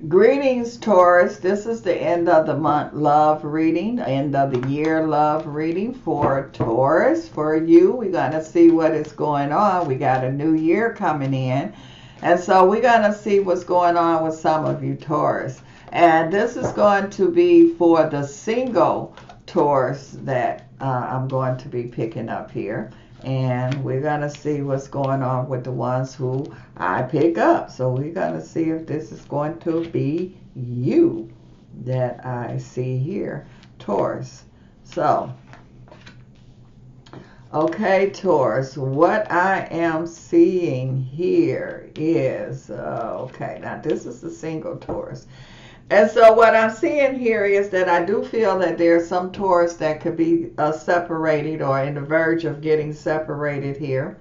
Greetings, Taurus. This is the end of the month love reading, end of the year love reading for Taurus. For you, we're going to see what is going on. We got a new year coming in. And so we're going to see what's going on with some of you, Taurus. And this is going to be for the single Taurus that I'm going to be picking up here. And we're going to see what's going on with the ones who I pick up. So we're going to see if this is going to be you that I see here, Taurus. So, okay, Taurus, what I am seeing here is, okay, now this is the single Taurus. And so what I'm seeing here is that I do feel that there's some Taurus that could be separated or in the verge of getting separated here.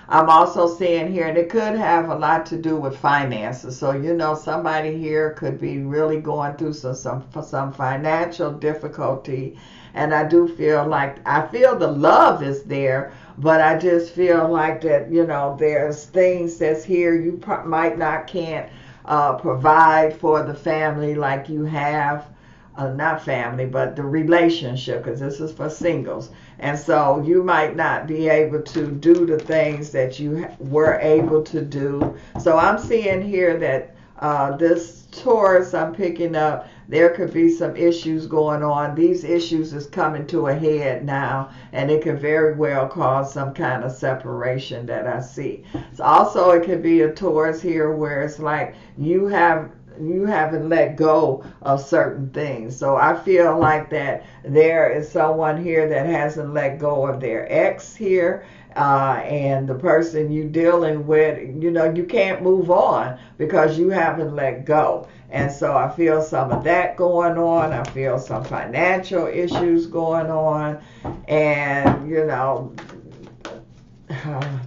I'm also seeing here, and it could have a lot to do with finances. So, you know, somebody here could be really going through some financial difficulty. And I do feel like, I feel the love is there, but I just feel like that, you know, there's things that's here you might not can't provide for the family like you have, not family, but the relationship, because this is for singles. And so you might not be able to do the things that you were able to do. So I'm seeing here that this Taurus I'm picking up, there could be some issues going on. These issues is coming to a head now, and it could very well cause some kind of separation that I see. So also it could be a Taurus here where it's like you haven't let go of certain things. So I feel like that there is someone here that hasn't let go of their ex here. And the person you dealing with, you know, you can't move on because you haven't let go. And so I feel some of that going on. I feel some financial issues going on. And, you know,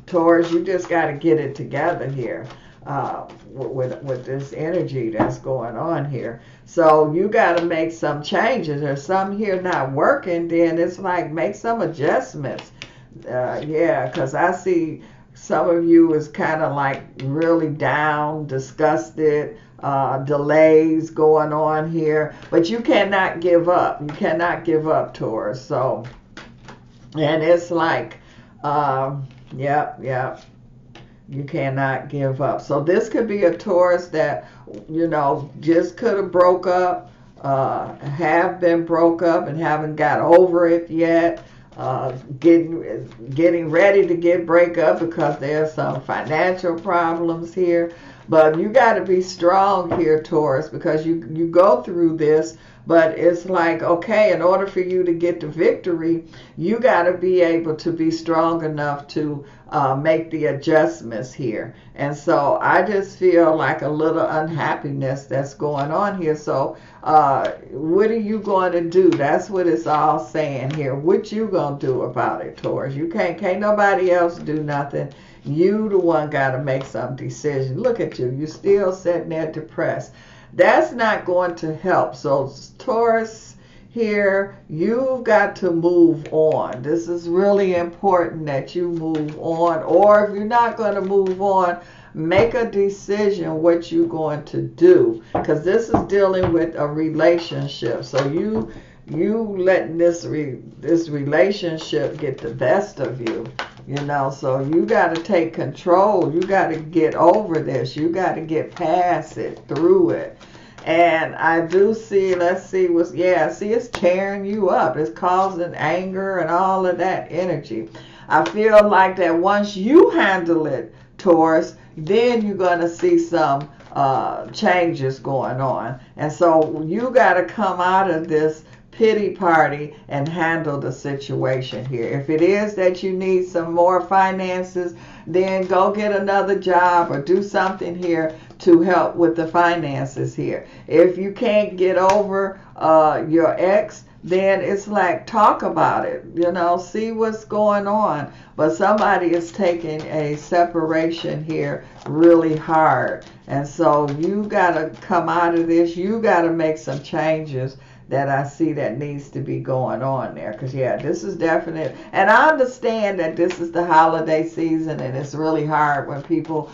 Taurus, you just got to get it together here. With this energy that's going on here. So you got to make some changes. There's some here not working, then it's like make some adjustments. Yeah, because I see some of you is kind of like really down, disgusted, delays going on here. But you cannot give up. You cannot give up, Taurus. So, and it's like, yep. You cannot give up. So this could be a Taurus that, you know, just could have broke up, have been broke up and haven't got over it yet. Getting ready to break up because there's some financial problems here. But you got to be strong here, Taurus, because you go through this. But it's like, okay, in order for you to get the victory, you got to be able to be strong enough to make the adjustments here. And so I just feel like a little unhappiness that's going on here. So what are you going to do? That's what it's all saying here. What you going to do about it, Taurus? You can't nobody else do nothing. You the one got to make some decision. Look at you. You're still sitting there depressed. That's not going to help. So Taurus here, you've got to move on. This is really important that you move on. Or if you're not going to move on, make a decision what you're going to do. Because this is dealing with a relationship. So you letting this relationship get the best of you. You know, so you got to take control. You got to get over this. You got to get past it, through it. And I do see, let's see it's tearing you up. It's causing anger and all of that energy. I feel like that once you handle it, Taurus, then you're going to see some changes going on. And so you got to come out of this pity party and handle the situation here. If it is that you need some more finances, then go get another job or do something here to help with the finances here. If you can't get over your ex, then it's like talk about it, you know, see what's going on. But somebody is taking a separation here really hard. And so you got to come out of this. You got to make some changes that I see that needs to be going on there. Because, yeah, this is definite. And I understand that this is the holiday season and it's really hard when people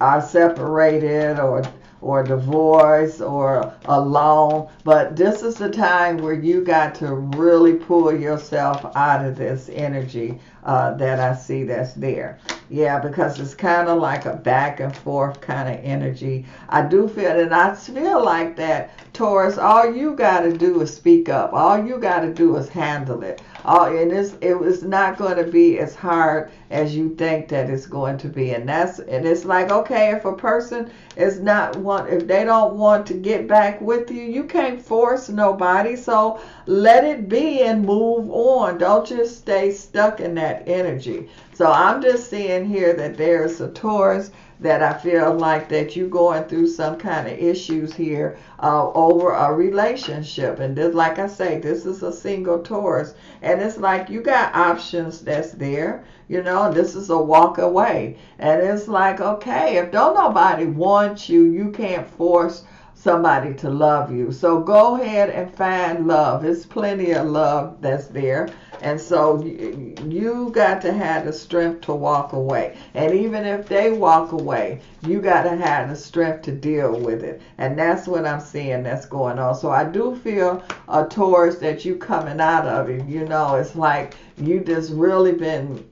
are separated or or divorce or alone. But this is the time where you got to really pull yourself out of this energy that I see that's there. Yeah, because it's kind of like a back and forth kind of energy. I do feel, and I feel like that, Taurus, all you got to do is speak up. All you got to do is handle it. And it was not going to be as hard as you think that it's going to be. And it's like, okay, if a person is if they don't want to get back with you, you can't force nobody. So let it be and move on. Don't just stay stuck in that energy. So I'm just seeing here that there's a Taurus that I feel like that you going through some kind of issues here over a relationship. And this, like I say, this is a single Taurus. And it's like you got options that's there. This is a walk away. And it's like, okay, if don't nobody want you, you can't force somebody to love you. So go ahead and find love. There's plenty of love that's there. And so you got to have the strength to walk away. And even if they walk away, you got to have the strength to deal with it. And that's what I'm seeing that's going on. So I do feel a Taurus that you coming out of it. It's like you just really been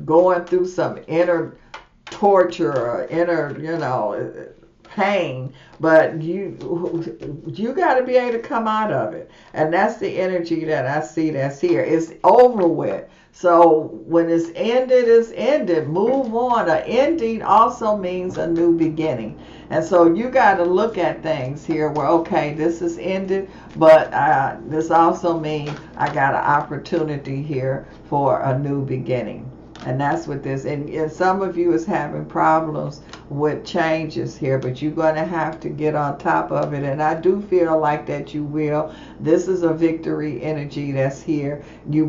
going through some inner torture or inner, pain, but you got to be able to come out of it. And that's the energy that I see that's here. It's over with. So when it's ended, it's ended. Move on. An ending also means a new beginning. And so you got to look at things here where, okay, this is ended, but this also means I got an opportunity here for a new beginning. And that's what this, and some of you is having problems with changes here, but you're going to have to get on top of it. And I do feel like that you will. This is a victory energy that's here. You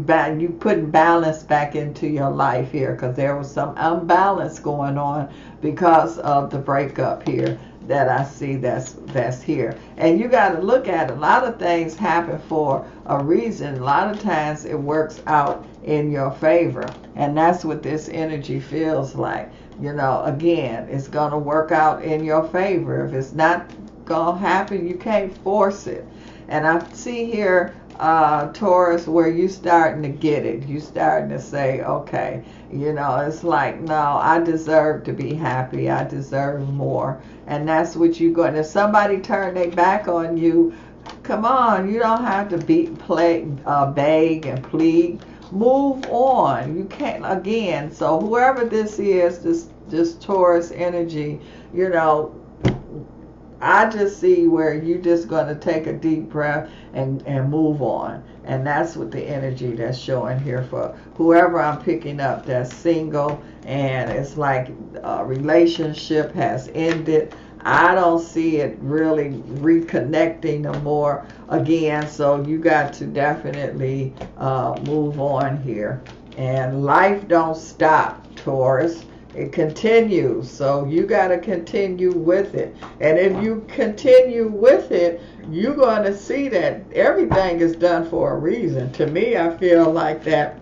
putting balance back into your life here, because there was some unbalance going on because of the breakup here that I see that's here. And you got to look at it. A lot of things happen for a reason. A lot of times it works out in your favor. And that's what this energy feels like. Again, it's going to work out in your favor. If it's not going to happen, you can't force it. And I see here, Taurus, where you starting to get it. You starting to say, okay, it's like, no, I deserve to be happy. I deserve more. And that's what you're going to. If somebody turn their back on you, come on, you don't have to beg and plead. Move on. You can't, again. So whoever this is, this Taurus energy, I just see where you just going to take a deep breath and move on. And that's what the energy that's showing here for whoever I'm picking up that's single, and it's like a relationship has ended. I don't see it really reconnecting no more again. So you got to definitely move on here. And life don't stop, Taurus. It continues. So you got to continue with it. And if you continue with it, you're going to see that everything is done for a reason. To me, I feel like that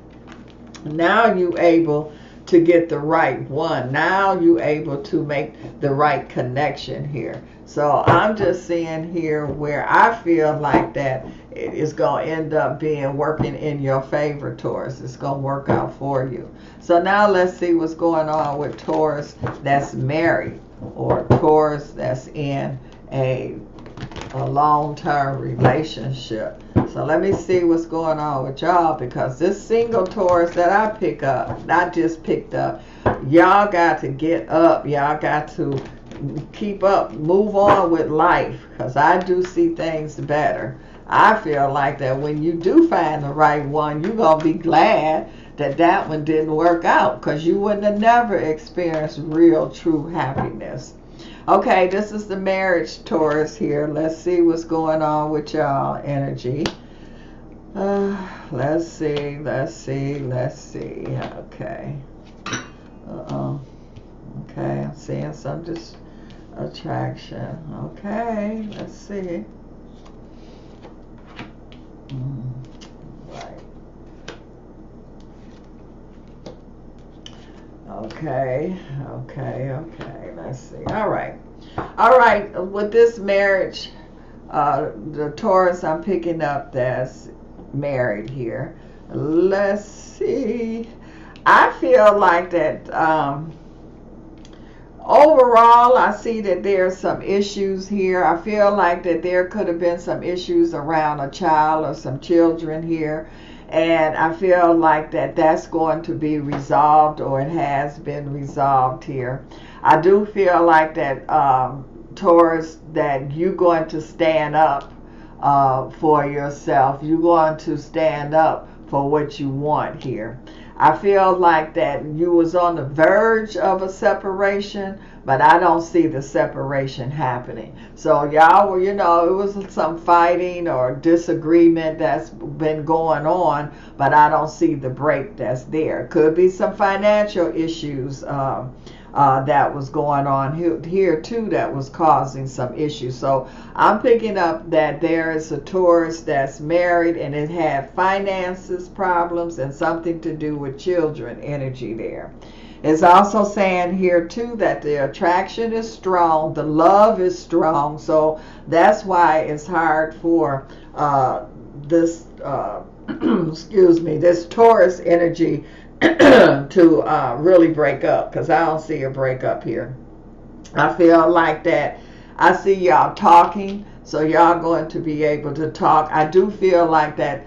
now you're able to get the right one. Now you're able to make the right connection here. So I'm just seeing here where I feel like that it is going to end up being working in your favor, Taurus. It's going to work out for you. So now let's see what's going on with Taurus that's married, or Taurus that's in a long-term relationship. So let me see what's going on with y'all, because this single Taurus that I picked up, y'all got to get up. Y'all got to keep up, move on with life, because I do see things better. I feel like that when you do find the right one, you're going to be glad that one didn't work out, because you wouldn't have never experienced real, true happiness. Okay, this is the marriage Taurus here. Let's see what's going on with y'all energy. Let's see. Okay. Okay, I'm seeing some attraction. Okay, let's see. Right. Okay. Let's see. All right. All right, with this marriage, the Taurus I'm picking up that's married here. Let's see. I feel like that overall, I see that there's some issues here. I feel like that there could have been some issues around a child or some children here. And I feel like that that's going to be resolved, or it has been resolved here. I do feel like that, Taurus, that you're going to stand up for yourself. You're going to stand up for what you want here. I feel like that you was on the verge of a separation, but I don't see the separation happening. So y'all were, it was some fighting or disagreement that's been going on, but I don't see the break that's there. Could be some financial issues that was going on here too, that was causing some issues. So I'm picking up that there is a Taurus that's married, and it had finances problems and something to do with children energy there. It's also saying here too that the attraction is strong, the love is strong, so that's why it's hard for this excuse me, this Taurus energy to really break up, because I don't see a breakup here. I feel like that I see y'all talking, so y'all going to be able to talk. I do feel like that,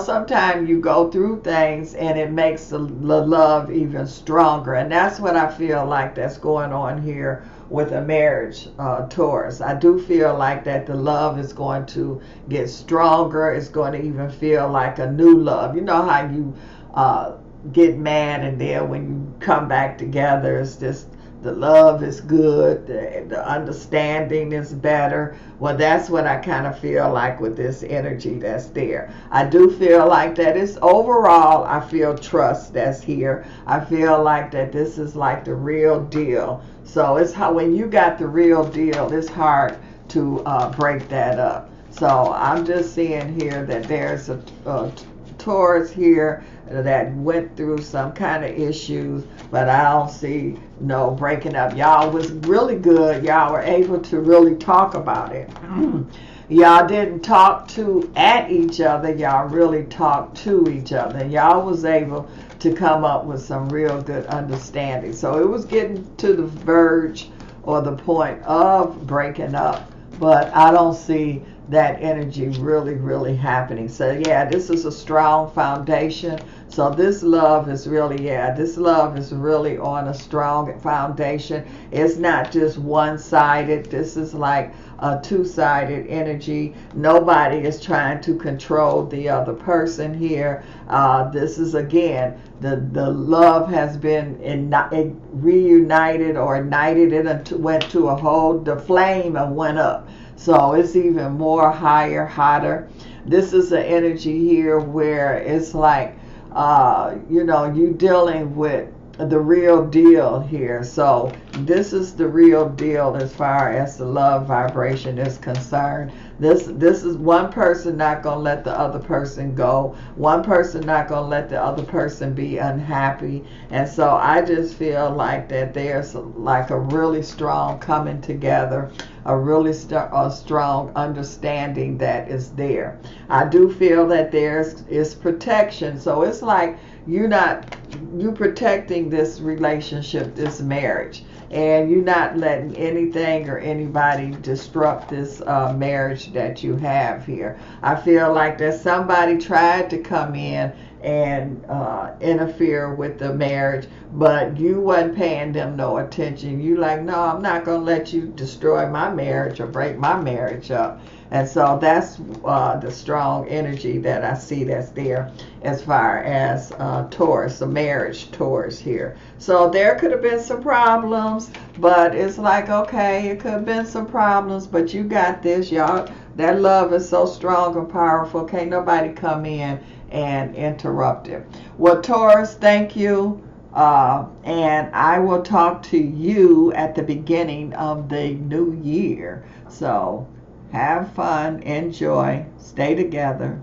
sometimes you go through things and it makes the love even stronger, and that's what I feel like that's going on here with a marriage, Taurus. I do feel like that the love is going to get stronger. It's going to even feel like a new love. You know how you get mad, and then when you come back together, it's just the love is good, the understanding is better. Well, that's what I kind of feel like with this energy that's there. I do feel like that it's overall, I feel trust that's here. I feel like that this is like the real deal. So it's how, when you got the real deal, it's hard to break that up. So I'm just seeing here that there's a Taurus here that went through some kind of issues, but I don't see no breaking up. Y'all was really good. Y'all were able to really talk about it. Y'all didn't talk at each other. Y'all really talked to each other. Y'all was able to come up with some real good understanding. So it was getting to the verge or the point of breaking up, but I don't see that energy really happening. So yeah, this is a strong foundation. So this love is really, this love is really on a strong foundation. It's not just one-sided. This is like a two-sided energy. Nobody is trying to control the other person here. This is, again, the love has been reunited or ignited. It went to a whole, the flame went up. So it's even more higher, hotter. This is an energy here where it's like, you dealing with the real deal here. So this is the real deal as far as the love vibration is concerned. This is one person not going to let the other person go. One person not going to let the other person be unhappy. And so I just feel like that there's like a really strong coming together, a really strong understanding that is there. I do feel that is protection. So it's like you protecting this relationship, this marriage, and you're not letting anything or anybody disrupt this marriage that you have here. I feel like that somebody tried to come in and interfere with the marriage, but you wasn't paying them no attention. You like, no, I'm not going to let you destroy my marriage or break my marriage up. And so that's the strong energy that I see that's there as far as Taurus, the marriage Taurus here. So there could have been some problems, but it's like, okay, it could have been some problems, but you got this, y'all. That love is so strong and powerful. Can't nobody come in and interrupt it. Well, Taurus, thank you. And I will talk to you at the beginning of the new year. So have fun, enjoy, stay together.